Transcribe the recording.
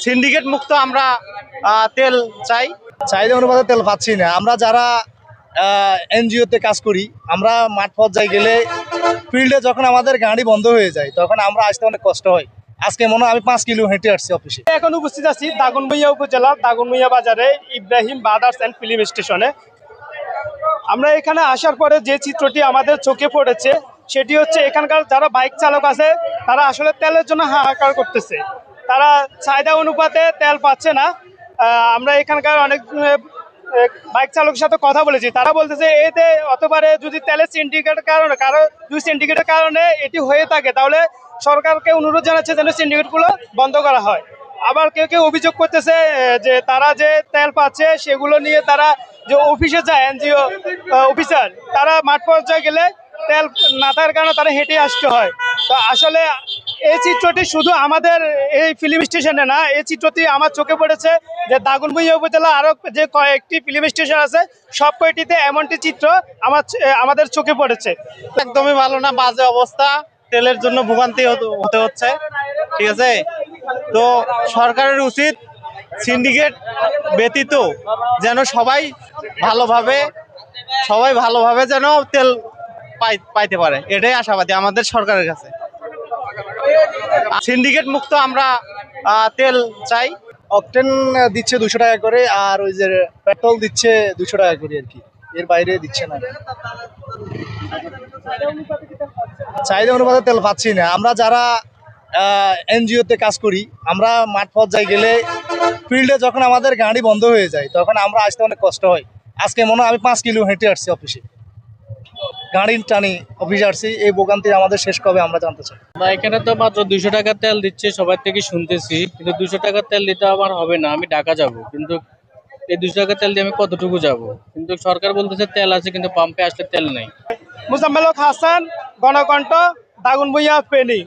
Syndicate মুক্ত আমরা তেল চাই। চাহিদা অনুপাতে তেল পাচ্ছি না। আমরা যারা এনজিওতে কাজ করি, আমরা মাঠ পর্যায়ে গেলে ফিল্ডে যখন আমাদের গাড়ি বন্ধ হয়ে যায় তখন আমরা আসতে অনেক কষ্ট হয়। আজকে মনে হয় আমি 5 কিলো হেঁটে আসছি অফিসে। এখন উপস্থিত আছি দাগনভূঞা উপজেলার দাগনভূঞা বাজারে ইব্রাহিম ব্রাদার্স অ্যান্ড ফিল্ম স্টেশনে। আমরা এখানে আসার পরে যে চিত্রটি আমাদের চোখে পড়েছে সেটি হচ্ছে এখানকার যারা বাইক চালক আছে তারা আসলে তেলের জন্য হাহাকার করতেছে। তারা চাহিদা অনুপাতে তেল পাচ্ছে না। আমরা এখানকার অনেক বাইক চালকের সাথে কথা বলেছি, তারা বলতেছে এতে অতবারে যদি তেলের সিন্ডিকেটের কারণে এটি হয়ে থাকে তাহলে সরকারকে অনুরোধ জানাচ্ছে যেন সিন্ডিকেটগুলো বন্ধ করা হয়। আবার কেউ কেউ অভিযোগ করতেছে যে তারা যে তেল পাচ্ছে সেগুলো নিয়ে তারা যে অফিসে যায় এনজিও অফিসার, তারা মাঠ পর্যায়ে গেলে তেল না থাকার কারণে তারা হেঁটে আসতে হয়। তো আসলে এই চিত্রটি শুধু আমাদের এই ফিল্ম স্টেশনে না, এই চিত্রটি আমার চোখে পড়েছে যে দাগনভূঞা উপজেলা আরও যে কয়েকটি ফিল্ম স্টেশন আছে সব কয়টিতে এমনটি চিত্র আমাদের চোখে পড়েছে। একদমই ভালো না, বাজে অবস্থা, তেলের জন্য ভোগান্তি হতে হচ্ছে। ঠিক আছে, তো সরকারের উচিত সিন্ডিকেট ব্যতীত যেন সবাই ভালোভাবে যেন তেল পাইতে পারে, এটাই আশাবাদী আমাদের সরকারের কাছে। সিন্ডিকেট মুক্ত আমরা তেল চাই। অকটেন দিচ্ছে 200 টাকা করে, আর ওই যে পেট্রোল দিচ্ছে 200 টাকা করে আর কি, এর বাইরে দিচ্ছে না। চাহিদা অনুপাতে তেল পাচ্ছি না। আমরা যারা এনজিওতে কাজ করি, আমরা মাঠ পর্যায়ে গেলে ফিল্ডে যখন আমাদের গাড়ি বন্ধ হয়ে যায় তখন আমরা আসতে অনেক কষ্ট হয়। আজকে মনে হয় আমি 5 কিলো হেঁটে আসছি অফিসে, গাড়ি টানি অফিসে আসছি। এই ভোগান্তি আমাদের শেষ কবে আমরা জানতে চাই। না, এখানে তো মাত্র 200 টাকার তেল দিচ্ছে, সবার থেকে শুনতেছি, কিন্তু 200 টাকার তেল দিতে আমার হবে না। আমি ঢাকা যাব, কিন্তু এই 200 টাকার তেল দিয়ে আমি কতটুকু যাব? কিন্তু সরকার বলতেছে তেল আছে, কিন্তু পাম্পে আসলে তেল নেই। মোজাম্মেল হক হাসান, গণকণ্ঠ, দাগনভূঞা, ফেনী।